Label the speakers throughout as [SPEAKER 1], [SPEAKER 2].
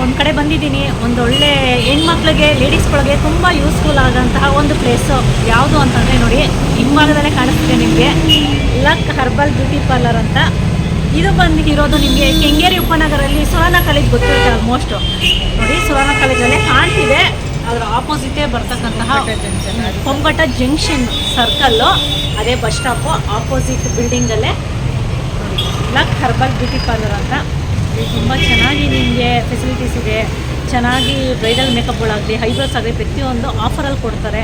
[SPEAKER 1] ಒಂದು ಕಡೆ ಬಂದಿದ್ದೀನಿ. ಒಂದು ಒಳ್ಳೆ ಹೆಣ್ಮಕ್ಳಿಗೆ ಲೇಡೀಸ್ಗಳಿಗೆ ತುಂಬ ಯೂಸ್ಫುಲ್ ಆಗೋಂತಹ ಒಂದು ಪ್ಲೇಸು ಯಾವುದು ಅಂತಂದರೆ ನೋಡಿ, ಹಿಂಭಾಗದಲ್ಲೇ ಕಾಣಿಸ್ತಿದೆ ನಿಮಗೆ ಲಕ್ ಹರ್ಬಲ್ ಬ್ಯೂಟಿ ಪಾರ್ಲರ್ ಅಂತ. ಇದು ಬಂದಿರೋದು ನಿಮಗೆ ಕೆಂಗೇರಿ ಉಪನಗರಲ್ಲಿ ಸುವರ್ಣ ಕಾಲೇಜ್ ಗೊತ್ತಿರುತ್ತೆ ಆಲ್ಮೋಸ್ಟು. ನೋಡಿ ಸುವರ್ಣ ಕಾಲೇಜಲ್ಲೇ ಕಾಣ್ತಿದೆ, ಅದರ ಆಪೋಸಿಟೇ ಬರ್ತಕ್ಕಂತಹ ಕೊಂಬಘಟ್ಟ ಜಂಕ್ಷನ್ ಸರ್ಕಲ್ಲು, ಅದೇ ಬಸ್ ಸ್ಟಾಪು ಆಪೋಸಿಟ್ ಬಿಲ್ಡಿಂಗಲ್ಲೇ ನೋಡಿ ಲಕ್ ಹರ್ಬಲ್ ಬ್ಯೂಟಿ ಪಾರ್ಲರ್ ಅಂತ. ಇದು ತುಂಬ ಚೆನ್ನಾಗಿ ನಿಮಗೆ ಫೆಸಿಲಿಟೀಸ್ ಇದೆ. ಚೆನ್ನಾಗಿ ಬ್ರೈಡಲ್ ಮೇಕಪ್ಗಳಾಗಲಿ ಐಬ್ರೋಸ್ ಆಗಲಿ ಪ್ರತಿಯೊಂದು ಆಫರಲ್ಲಿ ಕೊಡ್ತಾರೆ.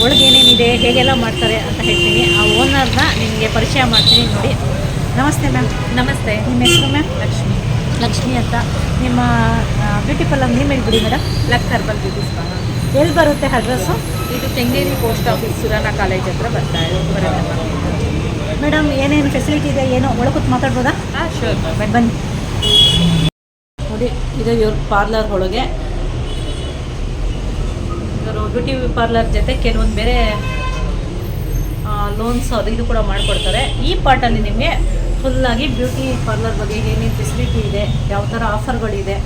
[SPEAKER 1] ಒಳಗೆ ಏನೇನಿದೆ ಹೇಗೆಲ್ಲ ಮಾಡ್ತಾರೆ ಅಂತ ಹೇಳ್ತೀನಿ. ಆ ಓನರ್ನ ನಿಮಗೆ ಪರಿಚಯ ಮಾಡ್ತೀನಿ. ನೋಡಿ, ನಮಸ್ತೆ ಮ್ಯಾಮ್.
[SPEAKER 2] ನಮಸ್ತೆ.
[SPEAKER 1] ನಿಮ್ಮ ಹೆಸರು ಮ್ಯಾಮ್? ಲಕ್ಷ್ಮಿ ಅಂತ. ನಿಮ್ಮ ಬ್ಯೂಟಿ ಪಾರ್ಲರ್ ನೇಮ್ ಹೇಳ್ಬಿಡಿ madam.
[SPEAKER 2] Luck herbal beauty parlour.
[SPEAKER 1] ಎಲ್ಲಿ ಬರುತ್ತೆ ಅಡ್ರೆಸ್ಸು?
[SPEAKER 2] ಇದು ಕೆಂಗೇರಿ ಪೋಸ್ಟ್ ಆಫೀಸ್ ಸುವರ್ಣ ಕಾಲೇಜ್ ಹತ್ರ ಬರುತ್ತೆ.
[SPEAKER 1] ಮೇಡಮ್ ಏನೇನು ಫೆಸಿಲಿಟಿ ಇದೆ, ಏನೋ ಒಳಗೆ ಕೂತು ಮಾತಾಡ್ಬೋದಾ?
[SPEAKER 2] ಹಾಂ ಶೋರ್.
[SPEAKER 1] ಬನ್ನಿ. ನೋಡಿ, ಇದು ಇವ್ರ ಪಾರ್ಲರ್ ಒಳಗೆ. ಇವರು ಬ್ಯೂಟಿ ಪಾರ್ಲರ್ ಜೊತೆ ಕೆಲವೊಂದು ಬೇರೆ ಲೋನ್ಸ್ ಅದು ಇದು ಕೂಡ ಮಾಡಿಕೊಡ್ತಾರೆ. ಈ ಪಾರ್ಟಲ್ಲಿ ನಿಮಗೆ ಫುಲ್ಲಾಗಿ ಬ್ಯೂಟಿ ಪಾರ್ಲರ್ ಬಗ್ಗೆ ಏನೇನು ಫೆಸಿಲಿಟಿ ಇದೆ, ಯಾವ ಥರ ಆಫರ್ಗಳಿದೆ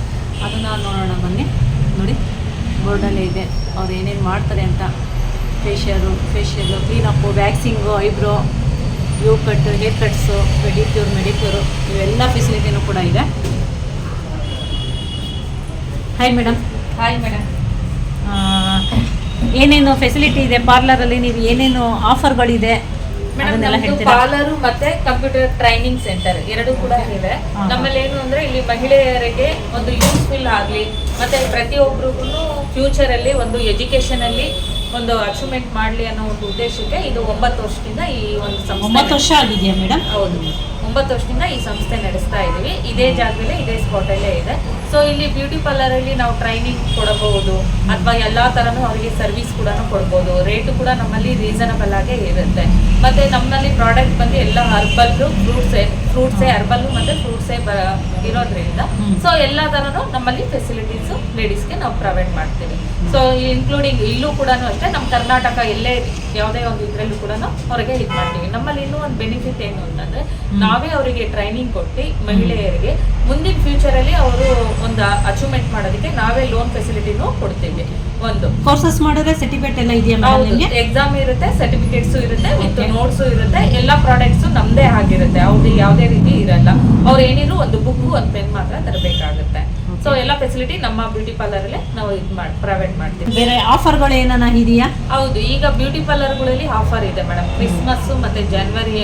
[SPEAKER 1] ಅದನ್ನು ನೋಡೋಣ ಬನ್ನಿ. ನೋಡಿ, ಬೋರ್ಡಲ್ಲೇ ಇದೆ ಅವ್ರು ಏನೇನು ಮಾಡ್ತಾರೆ ಅಂತ. Facial, cleanup, waxing, eyebrow, U cut, hair cuts, ಮೆಡಿಕ್ಯೂರು ಇವೆಲ್ಲ ಫೆಸಿಲಿಟಿನೂ ಕೂಡ ಇದೆ. Hi madam.
[SPEAKER 2] Hi madam.
[SPEAKER 1] ಏನೇನು ಫೆಸಿಲಿಟಿ ಇದೆ ಪಾರ್ಲರಲ್ಲಿ, ನೀವು ಏನೇನು ಆಫರ್ಗಳಿದೆ ಅದನ್ನೆಲ್ಲ ಹೇಳ್ತೀರಾ?
[SPEAKER 2] ಪಾರ್ಲರ್ ಮತ್ತೆ ಕಂಪ್ಯೂಟರ್ ಟ್ರೈನಿಂಗ್ ಸೆಂಟರ್ ಎರಡು ಕೂಡ ಇದೆ. ನಮ್ಮಲ್ಲಿ ಏನು ಅಂದ್ರೆ ಇಲ್ಲಿ ಮಹಿಳೆಯರಿಗೆ ಒಂದು ಯೂಸ್ಫುಲ್ ಆಗಲಿ, ಮತ್ತೆ ಪ್ರತಿಯೊಬ್ಬರಿಗೂ ಫ್ಯೂಚರ್ ಅಲ್ಲಿ ಒಂದು ಎಜುಕೇಶನ್ ಅಲ್ಲಿ ಒಂದು ಅಚೀವ್ಮೆಂಟ್ ಮಾಡಲಿ ಅನ್ನೋ ಒಂದು ಉದ್ದೇಶಕ್ಕೆ ಇದು 9 ವರ್ಷದಿಂದ ಈ ಒಂದು ಸಂಸ್ಥೆ.
[SPEAKER 1] 9 ವರ್ಷ ಆಗಿದೆಯಾ ಮೇಡಮ್?
[SPEAKER 2] ಹೌದು, 9 ವರ್ಷದಿಂದ ಈ ಸಂಸ್ಥೆ ನಡೆಸ್ತಾ ಇದ್ದೀವಿ. ಇದೇ ಜಾಗದಲ್ಲೇ ಇದೇ ಸ್ಪಾಟಲ್ಲೇ ಇದೆ. ಸೊ ಇಲ್ಲಿ ಬ್ಯೂಟಿ ಪಾರ್ಲರಲ್ಲಿ ನಾವು ಟ್ರೈನಿಂಗ್ ಕೊಡಬಹುದು, ಅಥವಾ ಎಲ್ಲ ಥರನೂ ಅವರಿಗೆ ಸರ್ವಿಸ್ ಕೂಡ ಕೊಡ್ಬೋದು. ರೇಟು ಕೂಡ ನಮ್ಮಲ್ಲಿ ರೀಸನಬಲ್ ಆಗೇ ಇರುತ್ತೆ. ಮತ್ತೆ ನಮ್ಮಲ್ಲಿ ಪ್ರಾಡಕ್ಟ್ ಬಂದು ಎಲ್ಲ ಹರ್ಬಲ್ಲು, ಫ್ರೂಟ್ಸೇ ಹರ್ಬಲ್ಲು ಮತ್ತು ಫ್ರೂಟ್ಸೇ ಇರೋದ್ರಿಂದ ಸೊ ಎಲ್ಲ ಥರನೂ ನಮ್ಮಲ್ಲಿ ಫೆಸಿಲಿಟೀಸು ಲೇಡೀಸ್ಗೆ ನಾವು ಪ್ರೊವೈಡ್ ಮಾಡ್ತೀವಿ. ಸೊ ಇನ್ಕ್ಲೂಡಿಂಗ್ ಇಲ್ಲೂ ಕೂಡ ಅಷ್ಟೇ, ನಮ್ಮ ಕರ್ನಾಟಕ ಎಲ್ಲೇ ಯಾವುದೇ ಒಂದು ಇದರಲ್ಲೂ ಕೂಡ ಅವರಿಗೆ ಇದು ಮಾಡ್ತೀವಿ. ನಮ್ಮಲ್ಲಿ ಇನ್ನೂ ಒಂದು ಬೆನಿಫಿಟ್ ಏನು ಅಂತಂದರೆ, ನಾವೇ ಅವರಿಗೆ ಟ್ರೈನಿಂಗ್ ಕೊಟ್ಟು ಮಹಿಳೆಯರಿಗೆ ಮುಂದಿನ ಫ್ಯೂಚರಲ್ಲಿ ಅವರು ಒಂದು ಅಚೀವ್ಮೆಂಟ್ ಮಾಡೋದಕ್ಕೆ ನಾವೇ ಲೋನ್ ಫೆಸಿಲಿಟಿನೂ ಕೊಡ್ತೀವಿ. ಒಂದು
[SPEAKER 1] ಕೋರ್ಸಸ್ ಮಾಡಿದ್ರೆ ಸರ್ಟಿಫಿಕೇಟ್ ಎಲ್ಲ ಇದೆಯಾ ಮೇಡಮ್?
[SPEAKER 2] ಎಕ್ಸಾಮ್ ಇರುತ್ತೆ, ಸರ್ಟಿಫಿಕೇಟ್ಸು ಇರುತ್ತೆ, ವಿತ್ ನೋಟ್ಸು ಇರುತ್ತೆ. ಎಲ್ಲ ಪ್ರಾಡಕ್ಟ್ಸು ನಮ್ಮದೇ ಆಗಿರುತ್ತೆ, ಅವ್ರಿಗೆ ಯಾವುದೇ ರೀತಿ ಇರಲ್ಲ. ಅವ್ರು ಏನಿದ್ರು ಒಂದು ಬುಕ್, ಒಂದು ಪೆನ್ ಮಾತ್ರ ತರಬೇಕಾಗುತ್ತೆ. ಸೊ ಎಲ್ಲ ಫೆಸಿಲಿಟಿ ನಮ್ಮ ಬ್ಯೂಟಿ ಪಾರ್ಲರಲ್ಲೇ ನಾವು ಇದು ಪ್ರೊವೈಡ್ ಮಾಡ್ತೀವಿ.
[SPEAKER 1] ಬೇರೆ ಆಫರ್ಗಳು ಏನಾನ ಇದೆಯಾ?
[SPEAKER 2] ಹೌದು, ಈಗ ಬ್ಯೂಟಿ ಪಾರ್ಲರ್ಗಳಲ್ಲಿ ಆಫರ್ ಇದೆ ಮೇಡಮ್. ಕ್ರಿಸ್ಮಸ್ ಮತ್ತೆ ಜನವರಿ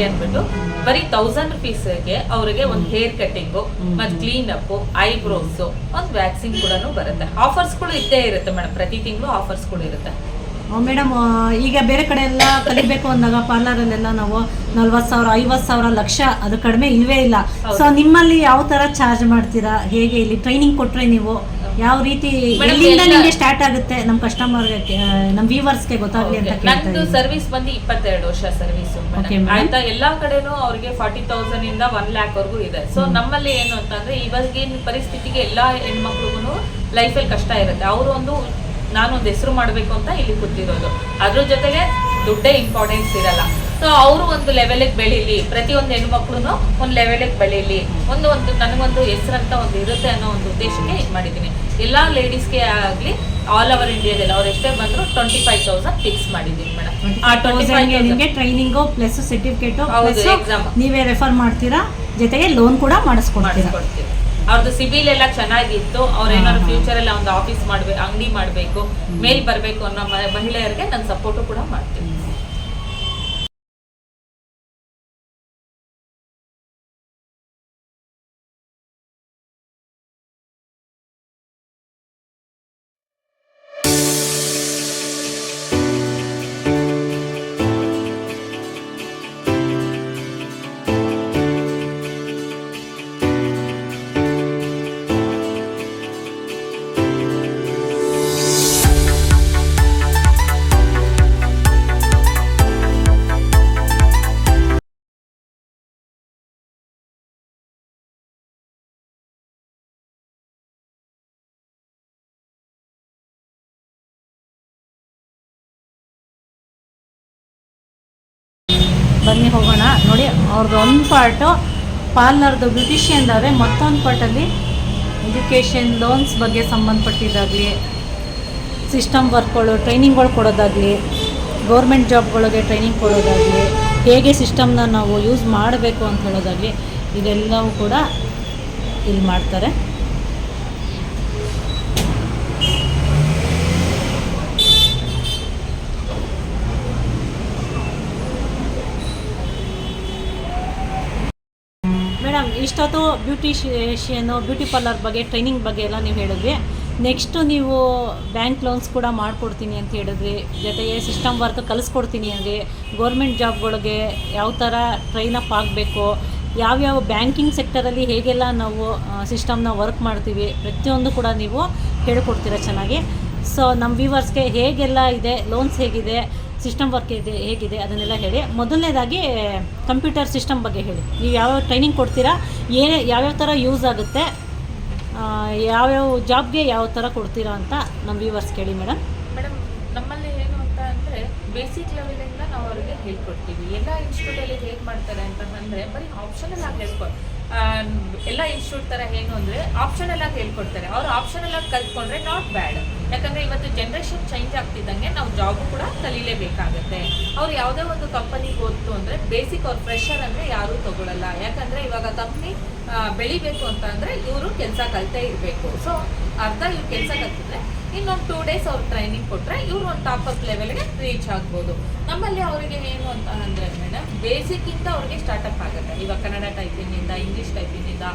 [SPEAKER 2] ಅಂದ್ಬಿಟ್ಟು ಬರೀ 1000 rupeesಗೆ ಅವರಿಗೆ ಒಂದು ಹೇರ್ ಕಟ್ಟಿಂಗು, ಮತ್ತೆ ಕ್ಲೀನ್ ಅಪ್, ಐಬ್ರೋಸ್, ಒಂದು ವ್ಯಾಕ್ಸಿಂಗ್ ಕೂಡ ಬರುತ್ತೆ. ಆಫರ್ಸ್ಗಳು ಇದ್ದೇ ಇರುತ್ತೆ ಮೇಡಮ್, ಪ್ರತಿ ತಿಂಗಳು ಆಫರ್ಸ್ಗಳು ಇರುತ್ತೆ.
[SPEAKER 1] ಮೇಡಮ್, ಈಗ ಬೇರೆ ಕಡೆ ಎಲ್ಲ ಕಲಿಬೇಕು ಅಂದಾಗ ಪಾರ್ಲರಲ್ಲೆಲ್ಲ ನಾವು 40,000, 50,000, ಲಕ್ಷ ಅದು ಕಡಿಮೆ ಇಲ್ವೇ ಇಲ್ಲ. ಸೊ ನಿಮ್ಮಲ್ಲಿ ಯಾವ ತರ ಚಾರ್ಜ್ ಮಾಡ್ತೀರಾ? ಹೇಗೆ ಇಲ್ಲಿ ಟ್ರೈನಿಂಗ್ ಕೊಟ್ರೆ ನೀವು ಯಾವ ರೀತಿ, ಎಲ್ಲಿಂದ ನಿಮಗೆ ಸ್ಟಾರ್ಟ್ ಆಗುತ್ತೆ ನಮ್ಮ ಕಸ್ಟಮರ್ಗೆ, ನಮ್ಮ ವ್ಯೂವರ್ಸ್ಗೆ ಗೊತ್ತಾಗ್ಲಿ ಅಂತ ಕೇಳ್ತಾ ಇದ್ದೀನಿ.
[SPEAKER 2] ನಂದು ಸರ್ವಿಸ್ ಬಂದು 22 ವರ್ಷ ಸರ್ವಿಸ್ ಆಯ್ತಾ. ಎಲ್ಲಾ ಕಡೆನೂ ಅವ್ರಿಗೆ 40,000 ಇಂದ 1 lakh ವರೆಗೂ ಇದೆ. ಸೊ ನಮ್ಮಲ್ಲಿ ಏನು ಅಂತಂದ್ರೆ, ಇವಾಗಿನ ಪರಿಸ್ಥಿತಿಗೆ ಎಲ್ಲಾ ಹೆಣ್ಮಕ್ಳಿಗೂ ಲೈಫಲ್ಲಿ ಕಷ್ಟ ಇರುತ್ತೆ. ಅವರು ನಾನೊಂದು ಹೆಸರು ಮಾಡಬೇಕು ಅಂತ ಇಲ್ಲಿ ಕೂತಿರೋದು, ಅದ್ರ ಜೊತೆಗೆ ದುಡ್ಡೇ ಇಂಪಾರ್ಟೆನ್ಸ್ ಇರಲ್ಲ. ಸೊ ಅವರು ಒಂದು ಲೆವೆಲಿಗೆ ಬೆಳೀಲಿ, ಪ್ರತಿಯೊಂದು ಹೆಣ್ಮಕ್ಳು ಒಂದು ಲೆವೆಲಿಗೆ ಬೆಳೀಲಿ, ಒಂದು ನನಗೊಂದು ಹೆಸರಂತ ಒಂದು ಇರುತ್ತೆ ಅನ್ನೋ ಒಂದು ಉದ್ದೇಶಕ್ಕೆ ಇದು ಮಾಡಿದ್ದೀನಿ. ಎಲ್ಲ ಲೇಡೀಸ್ಗೆ ಆಗಲಿ ಆಲ್ ಓವರ್ ಇಂಡಿಯಾದಲ್ಲಿ ಅವ್ರು ಎಷ್ಟೇ ಬಂದ್ರು 25,000 ಫಿಕ್ಸ್ ಮಾಡಿದ್ದೀನಿ ಮೇಡಮ್.
[SPEAKER 1] ಆ 25,000 ನಿಮಗೆ ಟ್ರೈನಿಂಗು ಪ್ಲಸ್ ಸರ್ಟಿಫಿಕೇಟು ಎಕ್ಸಾಮ್ ನೀವೇ ರೆಫರ್ ಮಾಡ್ತೀರಾ, ಜೊತೆಗೆ ಲೋನ್ ಕೂಡ ಮಾಡಿಸ್ಕೊಡ್ತೀರಾ.
[SPEAKER 2] ಅವ್ರದ್ದು ಸಿಬಿಲ್ ಎಲ್ಲ ಚೆನ್ನಾಗಿತ್ತು, ಅವ್ರೇನಾದ್ರು ಫ್ಯೂಚರ್ ಅಲ್ಲಿ ಒಂದು ಆಫೀಸ್ ಮಾಡ್ಬೇಕು, ಅಂಗಡಿ ಮಾಡಬೇಕು, ಮೇಲ್ ಬರಬೇಕು ಅನ್ನೋ ಮಹಿಳೆಯರಿಗೆ ನಾನು ಸಪೋರ್ಟು ಕೂಡ ಮಾಡ್ತೀನಿ.
[SPEAKER 1] ಬನ್ನಿ ಹೋಗೋಣ. ನೋಡಿ, ಅವ್ರದ್ದು ಒಂದು ಪಾರ್ಟು ಪಾರ್ಲರ್ದು ಬ್ಯೂಟಿಷಿಯನ್ದಾದರೆ, ಮತ್ತೊಂದು ಪಾರ್ಟಲ್ಲಿ ಎಜುಕೇಷನ್ ಲೋನ್ಸ್ ಬಗ್ಗೆ ಸಂಬಂಧಪಟ್ಟಿದ್ದಾಗಲಿ, ಸಿಸ್ಟಮ್ ವರ್ಕ್ಗಳು ಟ್ರೈನಿಂಗ್ಗಳು ಕೊಡೋದಾಗಲಿ, ಗೌರ್ಮೆಂಟ್ ಜಾಬ್ಗಳಿಗೆ ಟ್ರೈನಿಂಗ್ ಕೊಡೋದಾಗಲಿ, ಹೇಗೆ ಸಿಸ್ಟಮ್ನ ನಾವು ಯೂಸ್ ಮಾಡಬೇಕು ಅಂತ ಹೇಳೋದಾಗಲಿ, ಇದೆಲ್ಲವೂ ಕೂಡ ಇಲ್ಲಿ ಮಾಡ್ತಾರೆ. ಮೇಡಮ್, ಇಷ್ಟೊತ್ತು ಬ್ಯೂಟಿ ಪಾರ್ಲರ್ ಬಗ್ಗೆ, ಟ್ರೈನಿಂಗ್ ಬಗ್ಗೆ ಎಲ್ಲ ನೀವು ಹೇಳಿದ್ವಿ. ನೆಕ್ಸ್ಟು ನೀವು ಬ್ಯಾಂಕ್ ಲೋನ್ಸ್ ಕೂಡ ಮಾಡಿಕೊಡ್ತೀನಿ ಅಂತ ಹೇಳಿದ್ರಿ, ಜೊತೆಗೆ ಸಿಸ್ಟಮ್ ವರ್ಕ್ ಕಲಿಸ್ಕೊಡ್ತೀನಿ ಅಂದರೆ ಗೌರ್ಮೆಂಟ್ ಜಾಬ್ಗಳಿಗೆ ಯಾವ ಥರ ಟ್ರೈನಪ್ ಆಗಬೇಕು, ಯಾವ್ಯಾವ ಬ್ಯಾಂಕಿಂಗ್ ಸೆಕ್ಟರಲ್ಲಿ ಹೇಗೆಲ್ಲ ನಾವು ಸಿಸ್ಟಮ್ನ ವರ್ಕ್ ಮಾಡ್ತೀವಿ, ಪ್ರತಿಯೊಂದು ಕೂಡ ನೀವು ಹೇಳ್ಕೊಡ್ತೀರ ಚೆನ್ನಾಗಿ. ಸೊ ನಮ್ಮ ವ್ಯೂವರ್ಸ್ಗೆ ಹೇಗೆಲ್ಲ ಇದೆ, ಲೋನ್ಸ್ ಹೇಗಿದೆ, ಸಿಸ್ಟಮ್ ವರ್ಕ್ ಇದೆ ಹೇಗಿದೆ ಅದನ್ನೆಲ್ಲ ಹೇಳಿ. ಮೊದಲನೇದಾಗಿ ಕಂಪ್ಯೂಟರ್ ಸಿಸ್ಟಮ್ ಬಗ್ಗೆ ಹೇಳಿ. ನೀವು ಯಾವ್ಯಾವ ಟ್ರೈನಿಂಗ್ ಕೊಡ್ತೀರಾ, ಯಾವ್ಯಾವ ಥರ ಯೂಸ್ ಆಗುತ್ತೆ, ಯಾವ್ಯಾವ ಜಾಬ್ಗೆ ಯಾವ ಥರ ಕೊಡ್ತೀರಾ ಅಂತ ನಮ್ಮ ವ್ಯೂವರ್ಸ್ ಕೇಳಿ ಮೇಡಮ್.
[SPEAKER 2] ನಮ್ಮಲ್ಲಿ ಏನು ಅಂತ ಅಂದರೆ ಬೇಸಿಕ್ ಲೆವೆಲಿಂದ ನಾವು ಅವರಿಗೆ ಹೇಳ್ಕೊಡ್ತೀವಿ. ಎಲ್ಲ ಇನ್ಸ್ಟಿಟ್ಯೂಟಲ್ಲಿ ಹೇಗೆ ಮಾಡ್ತಾರೆ ಅಂತಂದರೆ ಬರೀ ಆಪ್ಷನಲ್ ಆಗಿ ಎಲ್ಲ ಇನ್ಸ್ಟಿಟ್ಯೂಟ್ ಥರ ಏನು ಅಂದರೆ ಆಪ್ಷನಲ್ ಆಗಿ ಹೇಳ್ಕೊಡ್ತಾರೆ. ಅವ್ರು ಆಪ್ಷನಲ್ ಆಗಿ ಕಲ್ತ್ಕೊಂಡ್ರೆ ನಾಟ್ ಬ್ಯಾಡ್. ಯಾಕಂದರೆ ಇವತ್ತು ಜನ್ರೇಷನ್ ಚೇಂಜ್ ಆಗ್ತಿದ್ದಂಗೆ ನಾವು ಜಾಬು ಕೂಡ ಕಲೀಲೇಬೇಕಾಗತ್ತೆ. ಅವ್ರು ಯಾವುದೇ ಒಂದು ಕಂಪನಿಗೆ ಹೋಗ್ತು ಅಂದರೆ ಬೇಸಿಕ್ ಅವ್ರು ಫ್ರೆಷರ್ ಅಂದರೆ ಯಾರೂ ತೊಗೊಳ್ಳಲ್ಲ. ಯಾಕಂದರೆ ಇವಾಗ ಕಂಪ್ನಿ ಬೆಳಿಬೇಕು ಅಂತ ಅಂದರೆ ಇವರು ಕೆಲಸ ಕಲಿತೇ ಇರಬೇಕು. ಸೊ ಇವ್ರು ಕೆಲಸ ಕಲ್ತಿದ್ರೆ ಇನ್ನೊಂದು 2 days ಅವ್ರು ಟ್ರೈನಿಂಗ್ ಕೊಟ್ಟರೆ ಇವ್ರು ಒಂದು ಟಾಪ್ ಅಪ್ ಲೆವೆಲ್ಗೆ ರೀಚ್ ಆಗ್ಬೋದು. ನಮ್ಮಲ್ಲಿ ಅವರಿಗೆ ಏನು ಅಂತ ಅಂದರೆ ಮೇಡಮ್ ಬೇಸಿಕ್ಕಿಂದ ಅವ್ರಿಗೆ ಸ್ಟಾರ್ಟಪ್ ಆಗುತ್ತೆ. ಇವಾಗ ಕನ್ನಡ ಟೈಪಿಂಗಿಂದ, ಇಂಗ್ಲೀಷ್ ಟೈಪಿಂಗಿಂದ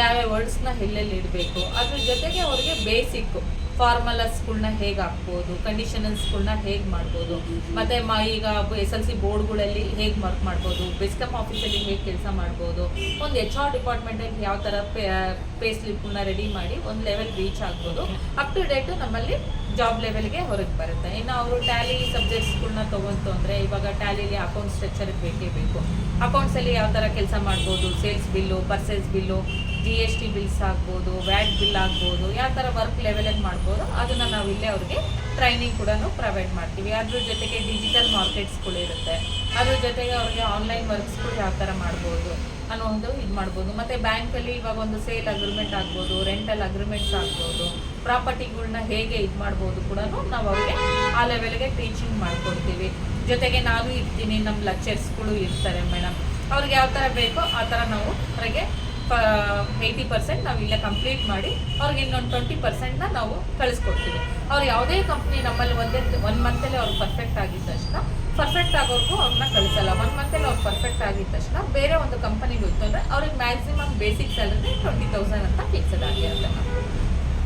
[SPEAKER 2] ಯಾವ್ಯಾವ ವರ್ಡ್ಸ್ನ ಎಲ್ಲೆಲ್ಲಿ ಇಡಬೇಕು, ಅದ್ರ ಜೊತೆಗೆ ಅವ್ರಿಗೆ ಬೇಸಿಕ್ಕು ಫಾರ್ಮಲಸ್ಗಳನ್ನ ಹೇಗೆ ಹಾಕ್ಬೋದು, ಕಂಡೀಷನಲ್ಸ್ಗಳನ್ನ ಹೇಗೆ ಮಾಡ್ಬೋದು, ಮತ್ತು ಈಗ SLC ಬೋರ್ಡ್ಗಳಲ್ಲಿ ಹೇಗೆ ವರ್ಕ್ ಮಾಡ್ಬೋದು, ಬೆಸ್ಕಾಮ್ ಆಫೀಸಲ್ಲಿ ಹೇಗೆ ಕೆಲಸ ಮಾಡ್ಬೋದು, ಒಂದು HR ಡಿಪಾರ್ಟ್ಮೆಂಟಲ್ಲಿ ಯಾವ ಥರ ಪೇ ಸ್ಲಿಪ್ಗಳನ್ನ ರೆಡಿ ಮಾಡಿ ಒಂದು ಲೆವೆಲ್ ರೀಚ್ ಆಗ್ಬೋದು. ಅಪ್ ಟು ಡೇಟು ನಮ್ಮಲ್ಲಿ ಜಾಬ್ ಲೆವೆಲ್ಗೆ ಹೊರಗೆ ಬರುತ್ತೆ. ಇನ್ನು ಅವರು ಟ್ಯಾಲಿ ಸಬ್ಜೆಕ್ಟ್ಸ್ಗಳನ್ನ ತೊಗೊಂತು ಅಂದರೆ ಇವಾಗ ಟ್ಯಾಲಿಲಿ ಅಕೌಂಟ್ ಸ್ಟ್ರಕ್ಚರ್ಗೆ ಬೇಕೇ ಬೇಕು. ಅಕೌಂಟ್ಸಲ್ಲಿ ಯಾವ ಥರ ಕೆಲಸ ಮಾಡ್ಬೋದು, sales bill, purchase bill, GST bills ಆಗ್ಬೋದು, ವ್ಯಾಟ್ ಬಿಲ್ ಆಗ್ಬೋದು, ಯಾವ ಥರ ವರ್ಕ್ ಲೆವೆಲಲ್ಲಿ ಮಾಡ್ಬೋದು ಅದನ್ನು ನಾವು ಇಲ್ಲೇ ಅವ್ರಿಗೆ ಟ್ರೈನಿಂಗ್ ಕೂಡ ಪ್ರೊವೈಡ್ ಮಾಡ್ತೀವಿ. ಅದ್ರ ಜೊತೆಗೆ ಡಿಜಿಟಲ್ ಮಾರ್ಕೆಟ್ಸ್ಗಳು ಇರುತ್ತೆ, ಅದ್ರ ಜೊತೆಗೆ ಅವ್ರಿಗೆ ಆನ್ಲೈನ್ ವರ್ಕ್ಸ್ಗಳು ಯಾವ ಥರ ಮಾಡ್ಬೋದು ಅನ್ನೋ ಒಂದು ಇದು ಮಾಡ್ಬೋದು. ಮತ್ತು ಬ್ಯಾಂಕಲ್ಲಿ ಇವಾಗ ಒಂದು ಸೇಲ್ ಅಗ್ರಿಮೆಂಟ್ ಆಗ್ಬೋದು, ರೆಂಟಲ್ ಅಗ್ರಿಮೆಂಟ್ಸ್ ಆಗ್ಬೋದು, ಪ್ರಾಪರ್ಟಿಗಳ್ನ ಹೇಗೆ ಇದು ಮಾಡ್ಬೋದು ಕೂಡ ನಾವು ಅವ್ರಿಗೆ ಆ ಲೆವೆಲ್ಗೆ ಟೀಚಿಂಗ್ ಮಾಡಿಕೊಡ್ತೀವಿ. ಜೊತೆಗೆ ನಾನು ಇರ್ತೀನಿ, ನಮ್ಮ ಲೆಕ್ಚರ್ಸ್ಗಳು ಇರ್ತಾರೆ ಮೇಡಮ್. ಅವ್ರಿಗೆ ಯಾವ ಥರ ಬೇಕೋ ಆ ಥರ ನಾವು ಅವರಿಗೆ 80% ನಾವು ಇಲ್ಲೇ ಕಂಪ್ಲೀಟ್ ಮಾಡಿ ಅವ್ರಿಗೆ ಇನ್ನೊಂದು 20%ನ ನಾವು ಕಳಿಸ್ಕೊಡ್ತೀವಿ. ಅವ್ರು ಯಾವುದೇ ಕಂಪ್ನಿ ನಮ್ಮಲ್ಲಿ 1 ಮಂತಲ್ಲಿ ಅವ್ರು ಪರ್ಫೆಕ್ಟ್ ಆಗಿದ್ದ ತಕ್ಷಣ, ಪರ್ಫೆಕ್ಟ್ ಆಗೋರ್ಗೂ ಅವ್ರನ್ನ ಕಳಿಸಲ್ಲ. 1 ಮಂತಲ್ಲಿ ಅವ್ರು ಪರ್ಫೆಕ್ಟ್ ಆಗಿದ್ದ ತಕ್ಷಣ ಬೇರೆ ಒಂದು ಕಂಪನಿಗೆ ಹೋಯ್ತು ಅಂದರೆ ಅವ್ರಿಗೆ ಮ್ಯಾಕ್ಸಿಮಮ್ ಬೇಸಿಕ್ ಸ್ಯಾಲರಿ 20,000 ಅಂತ ಫಿಕ್ಸಡ್ ಆಗಿರುತ್ತೆ.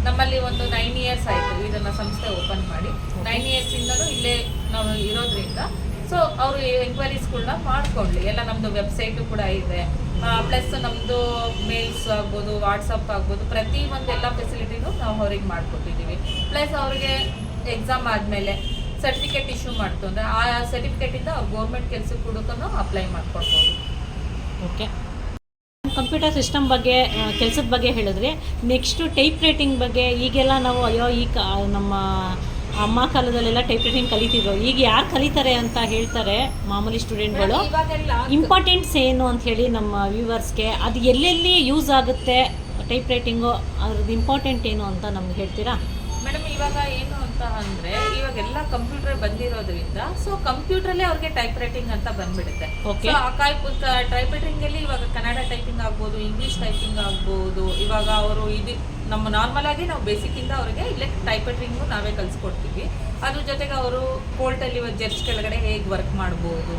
[SPEAKER 2] ನಮ್ಮಲ್ಲಿ ಒಂದು 9 years ಆಯಿತು ಇದನ್ನು ಸಂಸ್ಥೆ ಓಪನ್ ಮಾಡಿ. 9 yearsಯಿಂದಲೂ ಇಲ್ಲೇ ನಾವು ಇರೋದ್ರಿಂದ ಸೊ ಅವರು ಎಂಕ್ವೈರೀಸ್ಗಳನ್ನ ಮಾಡ್ಕೊಳ್ಳಿ. ಎಲ್ಲ ನಮ್ಮದು ವೆಬ್ಸೈಟು ಕೂಡ ಇದೆ, ಪ್ಲಸ್ ನಮ್ಮದು ಮೇಲ್ಸ್ ಆಗ್ಬೋದು, ವಾಟ್ಸಪ್ ಆಗ್ಬೋದು, ಪ್ರತಿ ಒಂದು ಎಲ್ಲ ಫೆಸಿಲಿಟಿನೂ ನಾವು ಅವ್ರಿಗೆ ಮಾಡಿಕೊಟ್ಟಿದ್ದೀವಿ. ಪ್ಲಸ್ ಅವ್ರಿಗೆ ಎಕ್ಸಾಮ್ ಆದಮೇಲೆ ಸರ್ಟಿಫಿಕೇಟ್ ಇಶ್ಯೂ ಮಾಡ್ತು ಅಂದರೆ ಆ ಸರ್ಟಿಫಿಕೇಟಿಂದ ಅವ್ರು ಗೌರ್ಮೆಂಟ್ ಕೆಲಸಕ್ಕೆ ಕೂಡ ಅಪ್ಲೈ ಮಾಡ್ಕೊಳ್ಬೋದು.
[SPEAKER 1] ಓಕೆ, ಕಂಪ್ಯೂಟರ್ ಸಿಸ್ಟಮ್ ಬಗ್ಗೆ, ಕೆಲಸದ ಬಗ್ಗೆ ಹೇಳಿದ್ರಿ. ನೆಕ್ಸ್ಟು ಟೈಪ್ ರೈಟಿಂಗ್ ಬಗ್ಗೆ. ಈಗೆಲ್ಲ ನಾವು ನಮ್ಮ ಅಮ್ಮ ಕಾಲದಲ್ಲೆಲ್ಲ ಟೈಪ್ ರೈಟಿಂಗ್ ಕಲಿತಿದ್ರು. ಈಗ ಯಾರು ಕಲಿತಾರೆ ಅಂತ ಹೇಳ್ತಾರೆ ಮಾಮೂಲಿ ಸ್ಟೂಡೆಂಟ್ಗಳು. ಇಂಪಾರ್ಟೆಂಟ್ಸ್ ಏನು ಅಂತ ಹೇಳಿ ನಮ್ಮ ವ್ಯೂವರ್ಸ್ಗೆ, ಅದು ಎಲ್ಲೆಲ್ಲಿ ಯೂಸ್ ಆಗುತ್ತೆ ಟೈಪ್ ರೈಟಿಂಗು, ಅದ್ರದ್ದು ಇಂಪಾರ್ಟೆಂಟ್ ಏನು ಅಂತ ನಮ್ಗೆ ಹೇಳ್ತೀರಾ
[SPEAKER 2] ಮೇಡಮ್? ಇವಾಗ ಏನು ಅಂತ ಅಂದರೆ ಇವಾಗೆಲ್ಲ ಕಂಪ್ಯೂಟರ್ ಬಂದಿರೋದ್ರಿಂದ ಸೊ ಕಂಪ್ಯೂಟ್ರಲ್ಲೇ ಅವ್ರಿಗೆ ಟೈಪ್ ರೈಟಿಂಗ್ ಅಂತ ಬಂದ್ಬಿಡುತ್ತೆ.
[SPEAKER 1] ಓಕೆ,
[SPEAKER 2] ಟೈಪ್ ರೈಟಿಂಗಲ್ಲಿ ಇವಾಗ ಕನ್ನಡ ಟೈಪಿಂಗ್ ಆಗ್ಬೋದು, ಇಂಗ್ಲೀಷ್ ಟೈಪಿಂಗ್ ಆಗ್ಬೋದು. ಇವಾಗ ಅವರು ಇದು ನಮ್ಮ ನಾರ್ಮಲ್ ಆಗಿ ನಾವು ಬೇಸಿಕ್ಕಿಂದ ಅವ್ರಿಗೆ ಇಲ್ಲೇ ಟೈಪ್ ರೈಟಿಂಗು ನಾವೇ ಕಲಿಸ್ಕೊಡ್ತೀವಿ. ಅದ್ರ ಜೊತೆಗೆ ಅವರು ಕೋರ್ಟಲ್ಲಿ ಜಡ್ಜ್ ಕೆಳಗಡೆ ಹೇಗೆ ವರ್ಕ್ ಮಾಡ್ಬೋದು,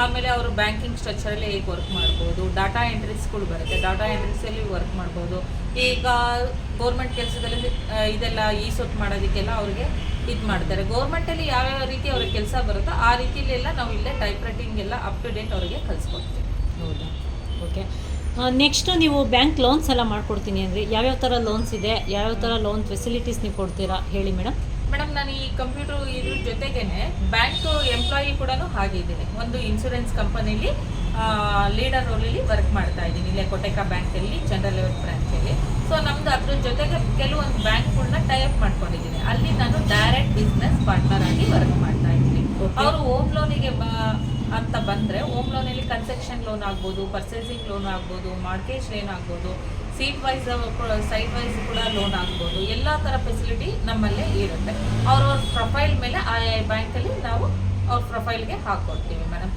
[SPEAKER 2] ಆಮೇಲೆ ಅವರು ಬ್ಯಾಂಕಿಂಗ್ ಸ್ಟ್ರಕ್ಚರಲ್ಲಿ ಹೇಗೆ ವರ್ಕ್ ಮಾಡ್ಬೋದು, ಡಾಟಾ ಎಂಟ್ರೀಸ್ಗಳು ಬರುತ್ತೆ, ಡಾಟಾ ಎಂಟ್ರೀಸಲ್ಲಿ ವರ್ಕ್ ಮಾಡ್ಬೋದು. ಈಗ ಗೌರ್ಮೆಂಟ್ ಕೆಲಸದಲ್ಲಿ ಇದೆಲ್ಲ ಸೊತ್ತು ಮಾಡೋದಕ್ಕೆಲ್ಲ ಅವ್ರಿಗೆ ಇದು ಮಾಡ್ತಾರೆ. ಗೌರ್ಮೆಂಟಲ್ಲಿ ಯಾವ್ಯಾವ ರೀತಿ ಅವ್ರಿಗೆ ಕೆಲಸ ಬರುತ್ತೋ ಆ ರೀತಿಯಲ್ಲೆಲ್ಲ ನಾವು ಇಲ್ಲೇ ಟೈಪ್ ರೈಟಿಂಗ್ ಎಲ್ಲ ಅಪ್ ಟು ಡೇಟ್ ಅವರಿಗೆ ಕಲಿಸ್ಕೊಡ್ತೀವಿ.
[SPEAKER 1] ಹೌದಾ? ಓಕೆ, ನೆಕ್ಸ್ಟು ನೀವು ಬ್ಯಾಂಕ್ ಲೋನ್ಸ್ ಎಲ್ಲ ಮಾಡ್ಕೊಡ್ತೀನಿ ಅಂದರೆ ಯಾವ್ಯಾವ ಥರ ಲೋನ್ಸ್ ಇದೆ, ಯಾವ್ಯಾವ ಥರ ಲೋನ್ ಫೆಸಿಲಿಟೀಸ್ ನೀವು ಕೊಡ್ತೀರಾ ಹೇಳಿ ಮೇಡಮ್.
[SPEAKER 2] ಮೇಡಮ್, ನಾನು ಈ ಕಂಪ್ಯೂಟರ್ ಇದ್ರ ಜೊತೆಗೇನೆ ಬ್ಯಾಂಕ್ ಎಂಪ್ಲಾಯಿ ಕೂಡ ಆಗಿದ್ದೀನಿ. ಒಂದು ಇನ್ಶೂರೆನ್ಸ್ ಕಂಪನಿಲಿ ಲೀಡರ್ ರೋಲಲ್ಲಿ ವರ್ಕ್ ಮಾಡ್ತಾ ಇದ್ದೀನಿ, ಇಲ್ಲೇ ಕೊಟೆಕಾ ಬ್ಯಾಂಕಲ್ಲಿ ಜನರಲ್ ಲೆವೆಲ್ ಬ್ರಾಂಚಲ್ಲಿ. ಸೊ ನಮ್ದು ಅದ್ರ ಜೊತೆಗೆ ಕೆಲವೊಂದು ಬ್ಯಾಂಕ್ಗಳನ್ನ ಟೈಅಪ್ ಮಾಡ್ಕೊಂಡಿದ್ದೀನಿ. ಅಲ್ಲಿ ನಾನು ಡೈರೆಕ್ಟ್ ಬಿಸ್ನೆಸ್ ಪಾರ್ಟ್ನರ್ ಆಗಿ ವರ್ಕ್ ಮಾಡ್ತಾ ಇದ್ದೀನಿ. ಅವರು ಹೋಮ್ ಲೋನಿಗೆ ಅಂತ ಬಂದರೆ ಹೋಮ್ ಲೋನಲ್ಲಿ ಕನ್ಸ್ಟ್ರಕ್ಷನ್ ಲೋನ್ ಆಗ್ಬೋದು, ಪರ್ಚೇಸಿಂಗ್ ಲೋನ್ ಆಗ್ಬೋದು, ಮಾರ್ಗೇಜ್ ಲೋನ್ ಆಗ್ಬೋದು, ಸೈಡ್ ವೈಸ್ ಕೂಡ ಲೋನ್ ಆಗ್ಬೋದು. ಎಲ್ಲ ಥರ ಫೆಸಿಲಿಟಿ ನಮ್ಮಲ್ಲೇ ಇರುತ್ತೆ. ಅವ್ರವ್ರ ಪ್ರೊಫೈಲ್ ಮೇಲೆ ಆಯಾ ಬ್ಯಾಂಕಲ್ಲಿ ನಾವು ಅವ್ರ ಪ್ರೊಫೈಲ್ಗೆ ಹಾಕ್ಕೊಡ್ತೀವಿ ಮೇಡಮ್.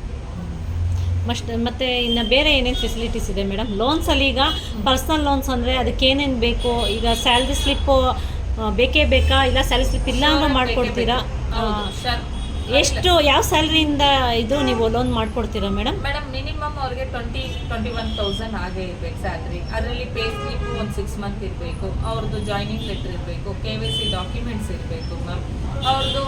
[SPEAKER 1] ಮತ್ತು ಇನ್ನು ಬೇರೆ ಏನೇನು ಫೆಸಿಲಿಟೀಸ್ ಇದೆ ಮೇಡಮ್? ಲೋನ್ಸಲ್ಲಿ ಈಗ ಪರ್ಸ್ನಲ್ ಲೋನ್ಸ್ ಅಂದರೆ ಅದಕ್ಕೆ ಏನೇನು ಬೇಕು? ಈಗ ಸ್ಯಾಲ್ರಿ ಸ್ಲಿಪ್ಪು ಬೇಕೇ ಬೇಕಾ, ಇಲ್ಲ ಸ್ಯಾಲ್ರಿ ಸ್ಲಿಪ್ ಇಲ್ಲ ಅಂದ್ರೆ ಮಾಡಿಕೊಡ್ತೀರಾ? ಎಷ್ಟು ಯಾವ ಸ್ಯಾಲ್ರಿಯಿಂದ ಇದು ನೀವು ಲೋನ್ ಮಾಡಿಕೊಡ್ತೀರಾ ಮೇಡಮ್?
[SPEAKER 2] ಮೇಡಮ್ ಮಿನಿಮಮ್ ಅವ್ರಿಗೆ 21,000 ಆಗೇ ಇರಬೇಕು ಸ್ಯಾಲ್ರಿ. ಅದರಲ್ಲಿ ಪೇ ಸ್ಲಿಪ್ ಒಂದು 6 ಮಂತ್ ಇರಬೇಕು, ಅವ್ರದ್ದು ಜಾಯ್ನಿಂಗ್ ಲೆಟರ್ ಇರಬೇಕು, KYC ಡಾಕ್ಯುಮೆಂಟ್ಸ್ ಇರಬೇಕು ಮ್ಯಾಮ್, ಅವ್ರದ್ದು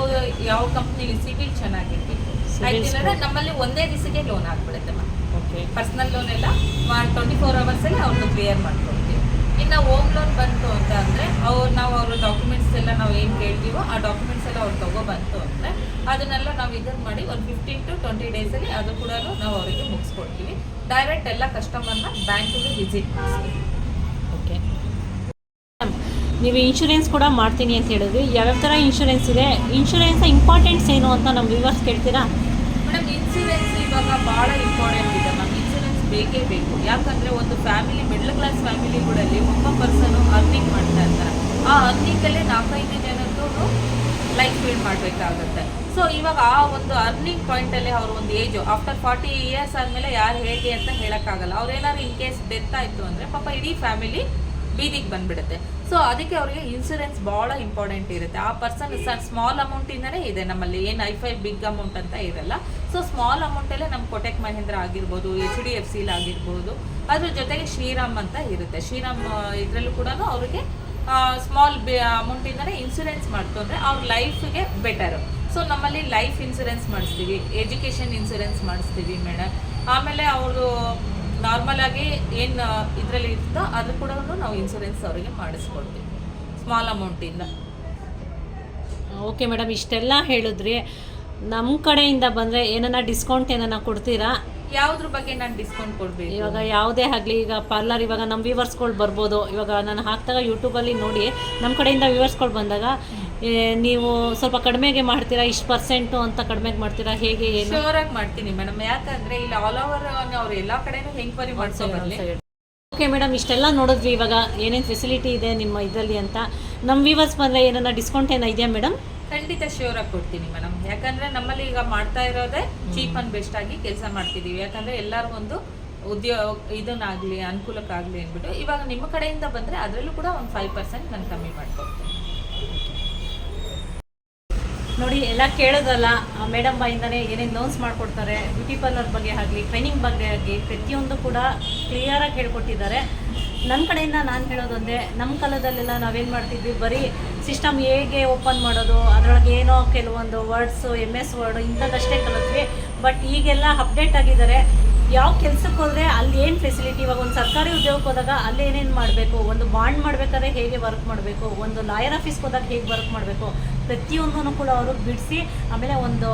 [SPEAKER 2] ಯಾವ ಕಂಪ್ನಿಲಿ ಸಿವಿಲ್ ಚೆನ್ನಾಗಿರ್ಬೇಕು. ಆಯ್ತಿಲ್ಲ ನಮ್ಮಲ್ಲಿ ಒಂದೇ ದಿವಸಕ್ಕೆ ಲೋನ್ ಆಗ್ಬಿಡುತ್ತೆ ಮ್ಯಾಮ್.
[SPEAKER 1] ಓಕೆ.
[SPEAKER 2] ಪರ್ಸ್ನಲ್ ಲೋನ್ ಎಲ್ಲ 24 ಅವರ್ಸಲ್ಲಿ ಅವ್ರದ್ದು ಕ್ಲಿಯರ್ ಮಾಡ್ಕೊಡ್ತೀವಿ. ಇನ್ನು ಹೋಮ್ ಲೋನ್ ಬಂತು ಅಂತ ಅಂದರೆ ನಾವು ಅವ್ರ ಡಾಕ್ಯುಮೆಂಟ್ಸ್ ಎಲ್ಲ ನಾವು ಏನು ಕೇಳ್ತೀವೋ ಆ ಡಾಕ್ಯುಮೆಂಟ್ಸ್ ಎಲ್ಲ ಅವ್ರು ತೊಗೊಬಂತು ಅಂದರೆ ಅದನ್ನೆಲ್ಲ ನಾವು ಇದನ್ನು ಮಾಡಿ ಒಂದು 15 to 20 ಡೇಸಲ್ಲಿ ಅದು ಕೂಡ ನಾವು ಅವರಿಗೆ ಮುಗಿಸ್ಕೊಡ್ತೀವಿ. ಡೈರೆಕ್ಟ್ ಎಲ್ಲ ಕಸ್ಟಮರ್ನ ಬ್ಯಾಂಕಿಗೆ ವಿಸಿಟ್ ಮಾಡಿಸ್ತೀವಿ.
[SPEAKER 1] ಓಕೆ. ನೀವು ಇನ್ಶೂರೆನ್ಸ್ ಕೂಡ ಮಾಡ್ತೀನಿ ಅಂತ ಹೇಳಿದ್ವಿ. ಯಾವ್ಯಾವ ಥರ ಇನ್ಶೂರೆನ್ಸ್ ಇದೆ, ಇನ್ಶೂರೆನ್ಸ್ ಇಂಪಾರ್ಟೆಂಟ್ಸ್ ಏನು ಅಂತ ನಮ್ಮ ವ್ಯೂವರ್ಸ್ ಕೇಳ್ತೀರಾ?
[SPEAKER 2] ಮೇಡಮ್ ಇನ್ಶೂರೆನ್ಸ್ ಇವಾಗ ಭಾಳ ಇಂಪಾರ್ಟೆಂಟ್ ಇದೆ ಮ್ಯಾಮ್. ಇನ್ಶೂರೆನ್ಸ್ ಬೇಕೇ ಬೇಕು. ಯಾಕಂದರೆ ಒಂದು ಫ್ಯಾಮಿಲಿ, ಮಿಡ್ಲ್ ಕ್ಲಾಸ್ ಫ್ಯಾಮಿಲಿಗಳಲ್ಲಿ ಒಬ್ಬ ಪರ್ಸನು ಅರ್ನಿಂಗ್ ಮಾಡ್ತಾ ಇರ್ತಾರೆ. ಆ ಅರ್ನಿಂಗಲ್ಲೇ 4-5 ಜನದ್ದು ಲೈಫ್ ಲೀಡ್ ಮಾಡಬೇಕಾಗುತ್ತೆ. ಸೊ ಇವಾಗ ಆ ಒಂದು ಅರ್ನಿಂಗ್ ಪಾಯಿಂಟಲ್ಲಿ ಅವ್ರ ಒಂದು ಏಜು ಆಫ್ಟರ್ 40 ಇಯರ್ಸ್ ಆದಮೇಲೆ ಯಾರು ಹೇಗೆ ಅಂತ ಹೇಳೋಕ್ಕಾಗಲ್ಲ. ಅವ್ರೇನಾದ್ರು ಇನ್ ಕೇಸ್ ಡೆತ್ ಆಯಿತು ಅಂದರೆ ಪಾಪ ಇಡೀ ಫ್ಯಾಮಿಲಿ ಬೀದಿಗೆ ಬಂದುಬಿಡುತ್ತೆ. ಸೊ ಅದಕ್ಕೆ ಅವರಿಗೆ ಇನ್ಶೂರೆನ್ಸ್ ಭಾಳ ಇಂಪಾರ್ಟೆಂಟ್ ಇರುತ್ತೆ. ಆ ಪರ್ಸನ್ ಸ್ಮಾಲ್ ಅಮೌಂಟಿಂದನೇ ಇದೆ ನಮ್ಮಲ್ಲಿ, ಏನು ಐಫೈ ಬಿಗ್ ಅಮೌಂಟ್ ಅಂತ ಇರಲ್ಲ. ಸೊ ಸ್ಮಾಲ್ ಅಮೌಂಟಲ್ಲೇ ನಮ್ಮ ಕೋಟಕ್ ಮಹೀಂದ್ರ ಆಗಿರ್ಬೋದು, HDFCಲಿ ಆಗಿರ್ಬೋದು, ಅದ್ರ ಜೊತೆಗೆ ಶ್ರೀರಾಮ್ ಅಂತ ಇರುತ್ತೆ. ಶ್ರೀರಾಮ್ ಇದರಲ್ಲೂ ಕೂಡ ಅವರಿಗೆ ಸ್ಮಾಲ್ ಅಮೌಂಟಿಂದನೇ ಇನ್ಶೂರೆನ್ಸ್ ಮಾಡ್ತು ಅಂದರೆ ಅವ್ರ ಲೈಫಿಗೆ ಬೆಟರು. ಸೊ ನಮ್ಮಲ್ಲಿ ಲೈಫ್ ಇನ್ಶೂರೆನ್ಸ್ ಮಾಡಿಸ್ತೀವಿ, ಎಜುಕೇಷನ್ ಇನ್ಶೂರೆನ್ಸ್ ಮಾಡಿಸ್ತೀವಿ ಮೇಡಮ್. ಆಮೇಲೆ ಅವರು ನಾರ್ಮಲ್ ಆಗಿ ಏನು ಇದರಲ್ಲಿ ಇರ್ತೋ ಅದು ಕೂಡ ನಾವು ಇನ್ಶೂರೆನ್ಸ್ ಅವರಿಗೆ ಮಾಡಿಸ್ಕೊಡ್ತೀವಿ ಸ್ಮಾಲ್ ಅಮೌಂಟಿಂದ.
[SPEAKER 1] ಓಕೆ ಮೇಡಮ್, ಇಷ್ಟೆಲ್ಲ ಹೇಳಿದ್ರಿ. ನಮ್ಮ ಕಡೆಯಿಂದ ಬಂದರೆ ಏನನ್ನ ಡಿಸ್ಕೌಂಟ್ ಏನನ್ನ ಕೊಡ್ತೀರಾ?
[SPEAKER 2] ಯಾವುದ್ರ ಬಗ್ಗೆ ನಾನು ಡಿಸ್ಕೌಂಟ್ ಕೊಡಬೇಕು?
[SPEAKER 1] ಇವಾಗ ಯಾವುದೇ ಆಗಲಿ, ಈಗ ಪಾರ್ಲರ್ ಇವಾಗ ನಮ್ಮ ವ್ಯೂವರ್ಸ್ಗಳು ಬರ್ಬೋದು. ಇವಾಗ ನಾನು ಹಾಕಿದಾಗ ಯೂಟ್ಯೂಬಲ್ಲಿ ನೋಡಿ ನಮ್ಮ ಕಡೆಯಿಂದ ವ್ಯೂವರ್ಸ್ಗಳು ಬಂದಾಗ ನೀವು ಸ್ವಲ್ಪ ಕಡಿಮೆಗೆ ಮಾಡ್ತೀರಾ, ಇಷ್ಟು % ಅಂತ ಕಡಿಮೆಗೆ ಮಾಡ್ತೀರಾ, ಹೇಗೆ ಏನು?
[SPEAKER 2] ಶೋರಾಗಿ ಮಾಡ್ತೀನಿ ಮೇಡಮ್. ಯಾಕಂದರೆ ಇಲ್ಲಿ ಆಲ್ ಓವರ್ ಅವ್ರು ಎಲ್ಲ ಕಡೆನೂ ಎಂಕ್ವೈರಿ ಮಾಡ್ಸೋ ಬರಲಿ.
[SPEAKER 1] ಓಕೆ ಮೇಡಮ್, ಇಷ್ಟೆಲ್ಲ ನೋಡಿದ್ವಿ. ಇವಾಗ ಏನೇನು ಫೆಸಿಲಿಟಿ ಇದೆ ನಿಮ್ಮ ಇದರಲ್ಲಿ ಅಂತ. ನಮ್ಮ ವ್ಯೂವರ್ಸ್ ಬಂದರೆ ಏನನ್ನ ಡಿಸ್ಕೌಂಟ್ ಏನೋ ಇದೆಯಾ ಮೇಡಮ್?
[SPEAKER 2] ಖಂಡಿತ ಶೋರಾಗಿ ಕೊಡ್ತೀನಿ ಮೇಡಮ್. ಯಾಕಂದರೆ ನಮ್ಮಲ್ಲಿ ಈಗ ಮಾಡ್ತಾ ಇರೋದೇ ಚೀಪ್ ಆ್ಯಂಡ್ ಬೆಸ್ಟ್ ಆಗಿ ಕೆಲಸ ಮಾಡ್ತಿದ್ದೀವಿ. ಯಾಕಂದರೆ ಎಲ್ಲರಿಗೊಂದು ಇದನ್ನಾಗಲಿ ಅನುಕೂಲಕ್ಕಾಗಲಿ ಅಂದ್ಬಿಟ್ಟು ಇವಾಗ ನಿಮ್ಮ ಕಡೆಯಿಂದ ಬಂದರೆ ಅದರಲ್ಲೂ ಕೂಡ ಒಂದು 5% ನಾನು ಕಮ್ಮಿ ಮಾಡ್ಕೊಡ್ತೀನಿ.
[SPEAKER 1] ನೋಡಿ, ಎಲ್ಲ ಕೇಳೋದಲ್ಲ, ಮೇಡಮ್ ಬಾಯಿಂದನೇ ಏನೇನು ಲೋನ್ಸ್ ಮಾಡಿಕೊಡ್ತಾರೆ, ಬ್ಯೂಟಿ ಪಾರ್ಲರ್ ಬಗ್ಗೆ ಆಗಲಿ, ಟ್ರೈನಿಂಗ್ ಬಗ್ಗೆ ಆಗಲಿ, ಪ್ರತಿಯೊಂದು ಕೂಡ ಕ್ಲಿಯರಾಗಿ ಹೇಳ್ಕೊಟ್ಟಿದ್ದಾರೆ. ನನ್ನ ಕಡೆಯಿಂದ ನಾನು ಹೇಳೋದೊಂದೇ, ನಮ್ಮ ಕಾಲದಲ್ಲೆಲ್ಲ ನಾವೇನು ಮಾಡ್ತಿದ್ವಿ, ಬರೀ ಸಿಸ್ಟಮ್ ಹೇಗೆ ಓಪನ್ ಮಾಡೋದು, ಅದರೊಳಗೆ ಏನೋ ಕೆಲವೊಂದು ವರ್ಡ್ಸು, MS ವರ್ಡು ಇಂಥದ್ದಷ್ಟೇ ಕಲಿತ್ವಿ. ಬಟ್ ಈಗೆಲ್ಲ ಅಪ್ಡೇಟ್ ಆಗಿದ್ದಾರೆ. ಯಾವ ಕೆಲಸಕ್ಕೆ ಹೋದರೆ ಅಲ್ಲಿ ಏನು ಫೆಸಿಲಿಟಿ, ಇವಾಗ ಒಂದು ಸರ್ಕಾರಿ ಉದ್ಯೋಗಕ್ಕೆ ಹೋದಾಗ ಅಲ್ಲಿ ಏನೇನು ಮಾಡಬೇಕು, ಒಂದು ಬಾಂಡ್ ಮಾಡಬೇಕಾದ್ರೆ ಹೇಗೆ ವರ್ಕ್ ಮಾಡಬೇಕು, ಒಂದು ಲಾಯರ್ ಆಫೀಸ್ಗೆ ಹೋದಾಗ ಹೇಗೆ ವರ್ಕ್ ಮಾಡಬೇಕು, ಪ್ರತಿಯೊಂದನ್ನು ಕೂಡ ಅವರು ಬಿಡಿಸಿ, ಆಮೇಲೆ ಒಂದು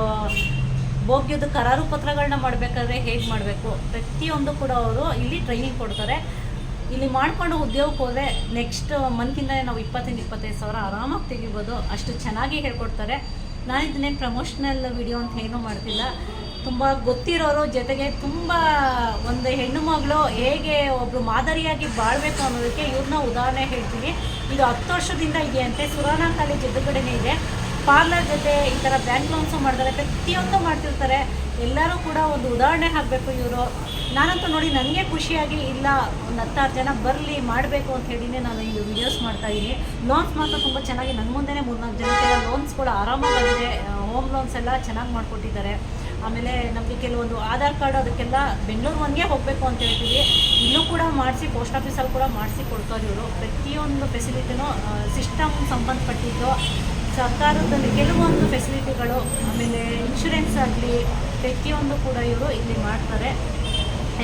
[SPEAKER 1] ಭೋಗ್ಯದ ಕರಾರು ಪತ್ರಗಳನ್ನ ಮಾಡಬೇಕಾದ್ರೆ ಹೇಗೆ ಮಾಡಬೇಕು, ಪ್ರತಿಯೊಂದು ಕೂಡ ಅವರು ಇಲ್ಲಿ ಟ್ರೈನಿಂಗ್ ಕೊಡ್ತಾರೆ. ಇಲ್ಲಿ ಮಾಡಿಕೊಂಡು ಉದ್ಯೋಗಕ್ಕೆ ಹೋದರೆ ನೆಕ್ಸ್ಟ್ ಮಂತಿಂದ ನಾವು 20-25 ಸಾವಿರ ಆರಾಮಾಗಿ ತೆಗಿಬೋದು. ಅಷ್ಟು ಚೆನ್ನಾಗಿ ಹೇಳ್ಕೊಡ್ತಾರೆ. ನಾನು ಇದನ್ನೇನು ಪ್ರಮೋಷನಲ್ ವಿಡಿಯೋ ಅಂತ ಏನೂ ಮಾಡ್ತಿಲ್ಲ. ತುಂಬ ಗೊತ್ತಿರೋರು, ಜೊತೆಗೆ ತುಂಬ ಒಂದು ಹೆಣ್ಣು ಮಗಳು ಹೇಗೆ ಒಬ್ಬರು ಮಾದರಿಯಾಗಿ ಬಾಳಬೇಕು ಅನ್ನೋದಕ್ಕೆ ಇವ್ರನ್ನ ಉದಾಹರಣೆ ಹೇಳ್ತೀನಿ. ಇದು 10 ವರ್ಷದಿಂದ ಇದೆಯಂತೆ. ಸುರಾನ ಕಾಲೇಜ್ ಎದುರುಗಡೆನೇ ಇದೆ. ಪಾರ್ಲರ್ ಜೊತೆ ಈ ಥರ ಬ್ಯಾಂಕ್ ಲೋನ್ಸು ಮಾಡ್ತಾರೆ, ಪ್ರತಿಯೊಂದು ಮಾಡ್ತಿರ್ತಾರೆ. ಎಲ್ಲರೂ ಕೂಡ ಒಂದು ಉದಾಹರಣೆ ಆಗಬೇಕು ಇವರು. ನಾನಂತೂ ನೋಡಿ ನನಗೆ ಖುಷಿಯಾಗಿ, ಇಲ್ಲ ಒಂದು 10 ಜನ ಬರಲಿ ಮಾಡಬೇಕು ಅಂತ ಹೇಳಿನೇ ನಾನು ಈ ವಿಡಿಯೋಸ್ ಮಾಡ್ತಾಯಿದ್ದೀನಿ. ಲೋನ್ಸ್ ಮಾತ್ರ ತುಂಬ ಚೆನ್ನಾಗಿ ನನ್ನ ಮುಂದೆನೇ 3-4 ಜನಕ್ಕೆಲ್ಲ ಲೋನ್ಸ್ ಕೂಡ ಆರಾಮಾಗಿದೆ. ಹೋಮ್ ಲೋನ್ಸ್ ಎಲ್ಲ ಚೆನ್ನಾಗಿ ಮಾಡಿಕೊಟ್ಟಿದ್ದಾರೆ. ಆಮೇಲೆ ನಮಗೆ ಕೆಲವೊಂದು ಆಧಾರ್ ಕಾರ್ಡ್ ಅದಕ್ಕೆಲ್ಲ ಬೆಂಗಳೂರು ಒಂದೇ ಹೋಗಬೇಕು ಅಂತ ಹೇಳ್ತೀವಿ, ಇಲ್ಲೂ ಕೂಡ ಮಾಡಿಸಿ, ಪೋಸ್ಟ್ ಆಫೀಸಲ್ಲಿ ಕೂಡ ಮಾಡಿಸಿ ಕೊಡ್ತಾರೆ ಇವರು. ಪ್ರತಿಯೊಂದು ಫೆಸಿಲಿಟಿನೂ ಸಿಸ್ಟಮ್ ಸಂಬಂಧಪಟ್ಟಿದ್ದು, ಸರ್ಕಾರದಲ್ಲಿ ಕೆಲವೊಂದು ಫೆಸಿಲಿಟಿಗಳು, ಆಮೇಲೆ ಇನ್ಶೂರೆನ್ಸ್ ಆಗಲಿ ಪ್ರತಿಯೊಂದು ಕೂಡ ಇವರು ಇಲ್ಲಿ ಮಾಡ್ತಾರೆ.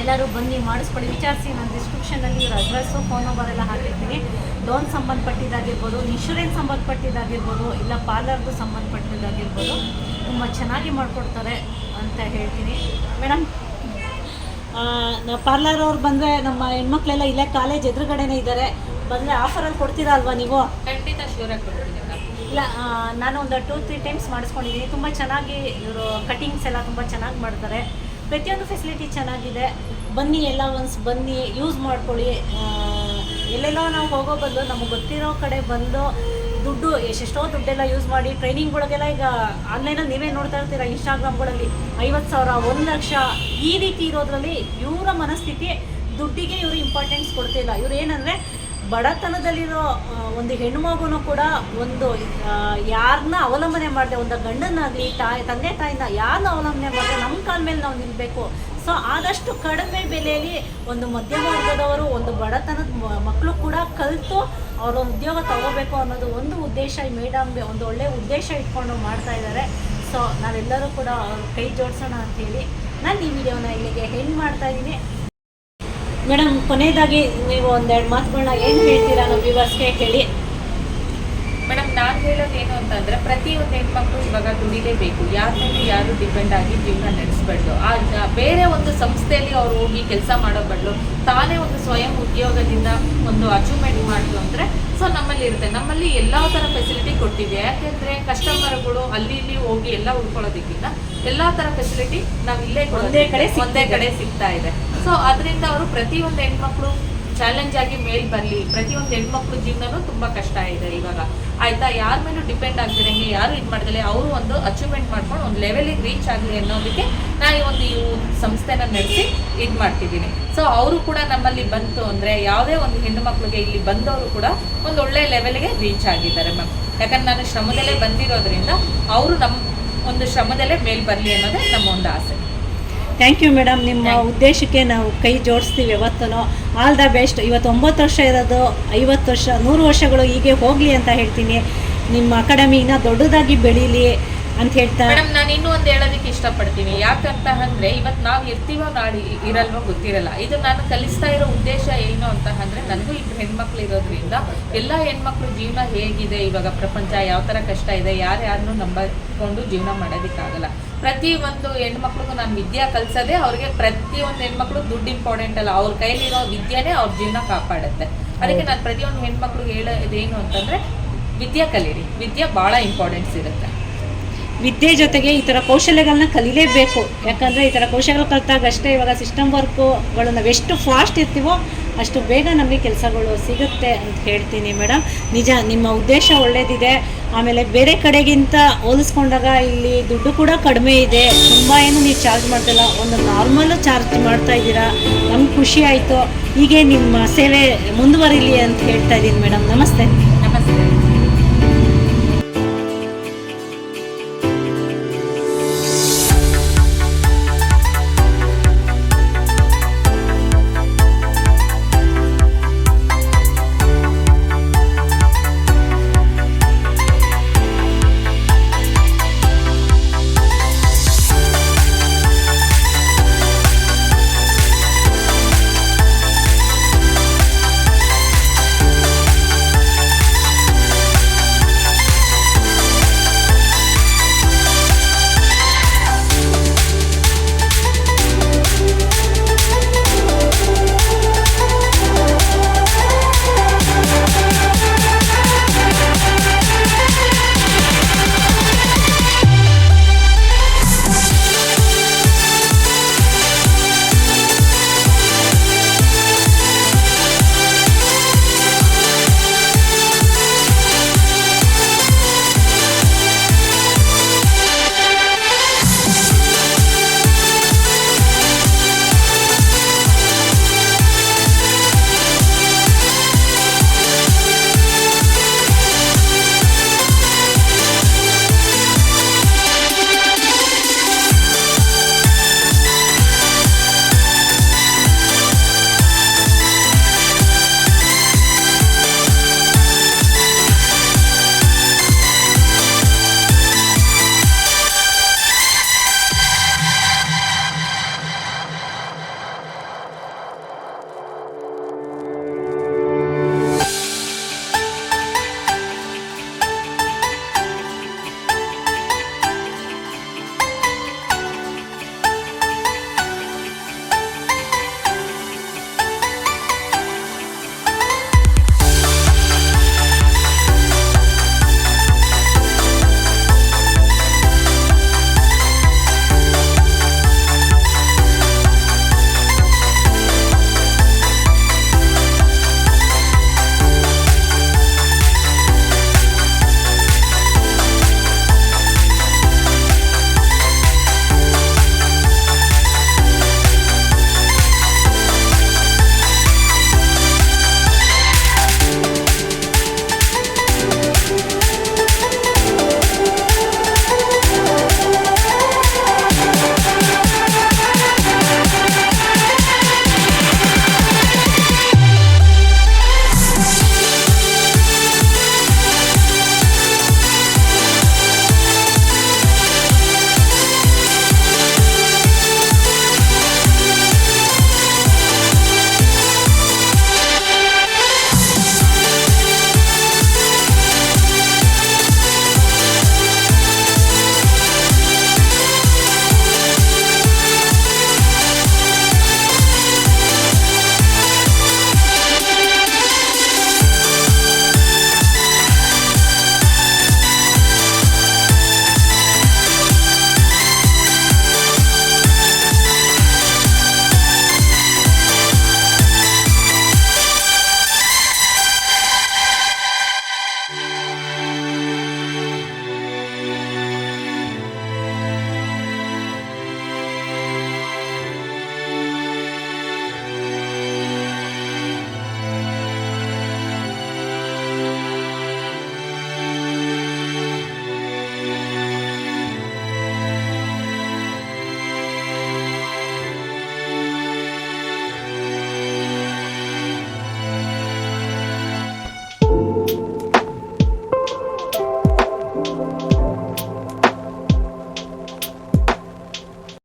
[SPEAKER 1] ಎಲ್ಲರೂ ಬನ್ನಿ ಮಾಡಿಸ್ಕೊಳ್ಳಿ, ವಿಚಾರಿಸಿ. ನಾನು ಡಿಸ್ಕ್ರಿಪ್ಷನಲ್ಲಿ ಇವ್ರ ಅಡ್ರೆಸ್ಸು, ಫೋನ್ ನಂಬರ್ ಎಲ್ಲ ಹಾಕಿರ್ತೀನಿ. ಲೋನ್ ಸಂಬಂಧಪಟ್ಟಿದ್ದಾಗಿರ್ಬೋದು, ಇನ್ಶೂರೆನ್ಸ್ ಸಂಬಂಧಪಟ್ಟಿದ್ದಾಗಿರ್ಬೋದು, ಇಲ್ಲ ಪಾರ್ಲರ್ದು ಸಂಬಂಧಪಟ್ಟಿದ್ದಾಗಿರ್ಬೋದು, ತುಂಬ ಚೆನ್ನಾಗಿ ಮಾಡಿಕೊಡ್ತಾರೆ ಅಂತ ಹೇಳ್ತೀನಿ. ಮೇಡಮ್, ಪಾರ್ಲರ್ ಅವ್ರು ಬಂದರೆ ನಮ್ಮ ಹೆಣ್ಮಕ್ಳೆಲ್ಲ ಇಲ್ಲೇ ಕಾಲೇಜ್ ಎದುರುಗಡೆನೇ ಇದ್ದಾರೆ, ಬಂದರೆ ಆಫರಲ್ಲಿ ಕೊಡ್ತೀರಾ ಅಲ್ವಾ ನೀವು?
[SPEAKER 2] ಖಂಡಿತ ಶೂರಾಗಿ ಕೊಡ್ತೀನಿ.
[SPEAKER 1] ಇಲ್ಲ, ನಾನು ಒಂದು 2-3 ಟೈಮ್ಸ್ ಮಾಡಿಸ್ಕೊಂಡಿದ್ದೀನಿ. ತುಂಬ ಚೆನ್ನಾಗಿ ಇವರು ಕಟಿಂಗ್ಸ್ ಎಲ್ಲ ತುಂಬ ಚೆನ್ನಾಗಿ ಮಾಡ್ತಾರೆ. ಪ್ರತಿಯೊಂದು ಫೆಸಿಲಿಟಿ ಚೆನ್ನಾಗಿದೆ. ಬನ್ನಿ, ಎಲ್ಲ ಒನ್ಸ್ ಬನ್ನಿ, ಯೂಸ್ ಮಾಡ್ಕೊಳ್ಳಿ. ಎಲ್ಲೆಲ್ಲೋ ನಾವು ಹೋಗೋ ಬದಲು ನಮಗೆ ಗೊತ್ತಿರೋ ಕಡೆ ಬಂದು ದುಡ್ಡು ಎಷ್ಟೆಷ್ಟೋ ದುಡ್ಡೆಲ್ಲ ಯೂಸ್ ಮಾಡಿ ಟ್ರೈನಿಂಗ್ಗಳಿಗೆಲ್ಲ ಈಗ ಆನ್ಲೈನಲ್ಲಿ ನೀವೇ ನೋಡ್ತಾ ಇರ್ತೀರ ಇನ್ಸ್ಟಾಗ್ರಾಮ್ಗಳಲ್ಲಿ 50,000 1 ಲಕ್ಷ ಈ ರೀತಿ ಇರೋದ್ರಲ್ಲಿ ಇವರ ಮನಸ್ಥಿತಿ ದುಡ್ಡಿಗೆ ಇವರು ಇಂಪಾರ್ಟೆನ್ಸ್ ಕೊಡ್ತಿಲ್ಲ. ಇವ್ರು ಏನಂದರೆ ಬಡತನದಲ್ಲಿರೋ ಒಂದು ಹೆಣ್ಣುಮಗುನೂ ಕೂಡ ಒಂದು ಯಾರನ್ನ ಅವಲಂಬನೆ ಮಾಡಿದೆ, ಒಂದು ಗಂಡನಾಗಲಿ ತಂದೆ ತಾಯಿನ ಯಾರನ್ನ ಅವಲಂಬನೆ ಮಾಡಿದೆ ನಮ್ಮ ಕಾಲ ಮೇಲೆ ನಾವು ನಿಲ್ಲಬೇಕು. ಸೊ ಆದಷ್ಟು ಕಡಿಮೆ ಬೆಲೆಯಲ್ಲಿ ಒಂದು ಮಧ್ಯಮ ವರ್ಗದವರು, ಒಂದು ಬಡತನದ ಮಕ್ಕಳು ಕೂಡ ಕಲಿತು ಅವರು ಉದ್ಯೋಗ ತಗೋಬೇಕು ಅನ್ನೋದು ಒಂದು ಉದ್ದೇಶ ಈ ಮೇಡಮ್ ಒಂದು ಒಳ್ಳೆಯ ಉದ್ದೇಶ ಇಟ್ಕೊಂಡು ಮಾಡ್ತಾ ಇದ್ದಾರೆ. ಸೊ ನಾವೆಲ್ಲರೂ ಕೂಡ ಅವ್ರ ಕೈ ಜೋಡಿಸೋಣ ಅಂಥೇಳಿ ನಾನು ಈ ವಿಡಿಯೋನ ಇಲ್ಲಿಗೆ ಹೆಣ್ಣು ಮಾಡ್ತಾ ಇದ್ದೀನಿ. ಮೇಡಮ್, ಕೊನೆಯದಾಗಿ ನೀವು ಒಂದೆರಡು ಮಾತುಗಳನ್ನ ಏನು ಹೇಳ್ತೀರಾ ನಮ್ಮ ವ್ಯೂವರ್ಸ್ಗೆ ಹೇಳಿ.
[SPEAKER 2] ಮೇಡಮ್, ನಾನು ಹೇಳೋದೇನು ಅಂತಂದರೆ ಪ್ರತಿಯೊಂದು ಹೆಣ್ಮಕ್ಳು ಇವಾಗ ದುಡಿಲೇಬೇಕು. ಯಾರ ಮೇಲೆ ಯಾರು ಡಿಪೆಂಡ್ ಆಗಿ ಜೀವನ ನಡೆಸಬಾರ್ದು. ಬೇರೆ ಒಂದು ಸಂಸ್ಥೆಯಲ್ಲಿ ಅವ್ರು ಹೋಗಿ ಕೆಲಸ ಮಾಡೋ ಬದಲು ತಾನೇ ಒಂದು ಸ್ವಯಂ ಉದ್ಯೋಗದಿಂದ ಒಂದು ಅಚೀವ್ಮೆಂಟ್ ಮಾಡಿದ್ರು ಅಂದರೆ ಸೊ ನಮ್ಮಲ್ಲಿ ಇರುತ್ತೆ. ನಮ್ಮಲ್ಲಿ ಎಲ್ಲ ಥರ ಫೆಸಿಲಿಟಿ ಕೊಟ್ಟಿದೆ. ಯಾಕೆಂದರೆ ಕಸ್ಟಮರ್ಗಳು ಅಲ್ಲಿ ಇಲ್ಲಿ ಹೋಗಿ ಎಲ್ಲ ಉಳ್ಕೊಳ್ಳೋದಕ್ಕಿಂತ ಎಲ್ಲ ಥರ ಫೆಸಿಲಿಟಿ ನಾವು ಇಲ್ಲೇ ಒಂದೇ ಕಡೆ ಸಿಗ್ತಾ ಇದೆ. ಸೊ ಅದರಿಂದ ಅವರು ಪ್ರತಿಯೊಂದು ಹೆಣ್ಮಕ್ಳು ಚಾಲೆಂಜ್ ಆಗಿ ಮೇಲ್ ಬರಲಿ. ಪ್ರತಿಯೊಂದು ಹೆಣ್ಮಕ್ಳು ಜೀವನನೂ ತುಂಬ ಕಷ್ಟ ಇದೆ ಇವಾಗ, ಆಯಿತಾ. ಯಾರ ಮೇಲೂ ಡಿಪೆಂಡ್ ಆಗ್ತಿರಂಗೆ, ಯಾರು ಇದು ಮಾಡ್ದಲೆ ಅವರು ಒಂದು ಅಚೀವ್ಮೆಂಟ್ ಮಾಡ್ಕೊಂಡು ಒಂದು ಲೆವೆಲಿಗೆ ರೀಚ್ ಆಗಲಿ ಅನ್ನೋದಕ್ಕೆ ನಾನು ಈ ಸಂಸ್ಥೆನ ನಡೆಸಿ ಇದು ಮಾಡ್ತಿದ್ದೀನಿ. ಸೊ ಅವರು ಕೂಡ ನಮ್ಮಲ್ಲಿ ಬಂತು ಅಂದರೆ ಯಾವುದೇ ಒಂದು ಹೆಣ್ಣು ಮಕ್ಕಳಿಗೆ ಇಲ್ಲಿ ಬಂದವರು ಕೂಡ ಒಂದು ಒಳ್ಳೆ ಲೆವೆಲ್ಗೆ ರೀಚ್ ಆಗಿದ್ದಾರೆ ಮ್ಯಾಮ್. ಯಾಕಂದ್ರೆ ನಾನು ಶ್ರಮದಲ್ಲೇ ಬಂದಿರೋದ್ರಿಂದ ಅವರು ನಮ್ಮ ಒಂದು ಶ್ರಮದಲ್ಲೇ ಮೇಲ್ ಬರಲಿ ಅನ್ನೋದೇ ನಮ್ಮ ಒಂದು ಆಸೆ.
[SPEAKER 1] Thank you madam. ನಿಮ್ಮ ಉದ್ದೇಶಕ್ಕೆ ನಾವು ಕೈ ಜೋಡಿಸ್ತೀವಿ ಯಾವತ್ತೂ. All the best. ಇವತ್ತು 9 ವರ್ಷ ಇರೋದು, 50 ವರ್ಷ 100 ವರ್ಷಗಳು ಹೀಗೆ ಹೋಗಲಿ ಅಂತ ಹೇಳ್ತೀನಿ. ನಿಮ್ಮ ಅಕಾಡೆಮಿ ಇನ್ನೂ ದೊಡ್ಡದಾಗಿ ಬೆಳೀಲಿ ಅಂತ ಹೇಳ್ತಾ
[SPEAKER 2] ಮೇಡಮ್, ನಾನು ಇನ್ನೂ ಒಂದು ಹೇಳೋದಕ್ಕೆ ಇಷ್ಟಪಡ್ತೀನಿ. ಯಾಕಂತ ಅಂದರೆ ಇವತ್ತು ನಾವು ಇರ್ತೀವೋ ನಾಳೆ ಇರಲ್ವೋ ಗೊತ್ತಿರಲ್ಲ. ಇದು ನಾನು ಕಲಿಸ್ತಾ ಇರೋ ಉದ್ದೇಶ ಏನು ಅಂತ ಅಂದರೆ, ನನಗೂ ಇಬ್ಬರು ಹೆಣ್ಮಕ್ಳು ಇರೋದ್ರಿಂದ ಎಲ್ಲ ಹೆಣ್ಮಕ್ಳು ಜೀವನ ಹೇಗಿದೆ ಇವಾಗ, ಪ್ರಪಂಚ ಯಾವ ಥರ ಕಷ್ಟ ಇದೆ, ಯಾರ್ಯಾರನ್ನೂ ನಂಬಿಕೊಂಡು ಜೀವನ ಮಾಡೋದಕ್ಕಾಗಲ್ಲ. ಪ್ರತಿಯೊಂದು ಹೆಣ್ಮಕ್ಳಿಗೂ ನಾನು ವಿದ್ಯೆ ಕಲಿಸೋದೇ ಅವ್ರಿಗೆ. ಪ್ರತಿಯೊಂದು ಹೆಣ್ಮಕ್ಳು ದುಡ್ಡು ಇಂಪಾರ್ಟೆಂಟ್ ಅಲ್ಲ, ಅವ್ರ ಕೈಲಿರೋ ವಿದ್ಯೆನೇ ಅವ್ರ ಜೀವನ ಕಾಪಾಡುತ್ತೆ. ಅದಕ್ಕೆ ನಾನು ಪ್ರತಿಯೊಂದು ಹೆಣ್ಮಕ್ಳಿಗೆ ಹೇಳೋದೇನು ಅಂತಂದರೆ, ವಿದ್ಯೆ ಕಲೀರಿ. ವಿದ್ಯೆ ಭಾಳ ಇಂಪಾರ್ಟೆನ್ಸ್ ಇರುತ್ತೆ.
[SPEAKER 1] ವಿದ್ಯೆ ಜೊತೆಗೆ ಈ ಥರ ಕೌಶಲ್ಯಗಳನ್ನ ಕಲೀಲೇಬೇಕು. ಯಾಕಂದರೆ ಈ ಥರ ಕೌಶಲ್ಯ ಕಲಿತಾಗ ಅಷ್ಟೇ ಇವಾಗ ಸಿಸ್ಟಮ್ ವರ್ಕ್ಗಳು ನಾವು ಎಷ್ಟು ಫಾಸ್ಟ್ ಇರ್ತೀವೋ ಅಷ್ಟು ಬೇಗ ನಮಗೆ ಕೆಲಸಗಳು ಸಿಗುತ್ತೆ ಅಂತ ಹೇಳ್ತೀನಿ ಮೇಡಮ್. ನಿಜ, ನಿಮ್ಮ ಉದ್ದೇಶ ಒಳ್ಳೆಯದಿದೆ. ಆಮೇಲೆ ಬೇರೆ ಕಡೆಗಿಂತ ಹೋಲಿಸ್ಕೊಂಡಾಗ ಇಲ್ಲಿ ದುಡ್ಡು ಕೂಡ ಕಡಿಮೆ ಇದೆ. ತುಂಬ ಏನು ನೀವು ಚಾರ್ಜ್ ಮಾಡ್ತಿಲ್ಲ, ಒಂದು ನಾರ್ಮಲ್ಲು ಚಾರ್ಜ್ ಮಾಡ್ತಾ ಇದ್ದೀರಾ. ನಮ್ಗೆ ಖುಷಿ ಆಯಿತು. ಹೀಗೆ ನಿಮ್ಮ ಸೇವೆ ಮುಂದುವರಿಲಿ ಅಂತ ಹೇಳ್ತಾ ಇದ್ದೀನಿ ಮೇಡಮ್. ನಮಸ್ತೆ.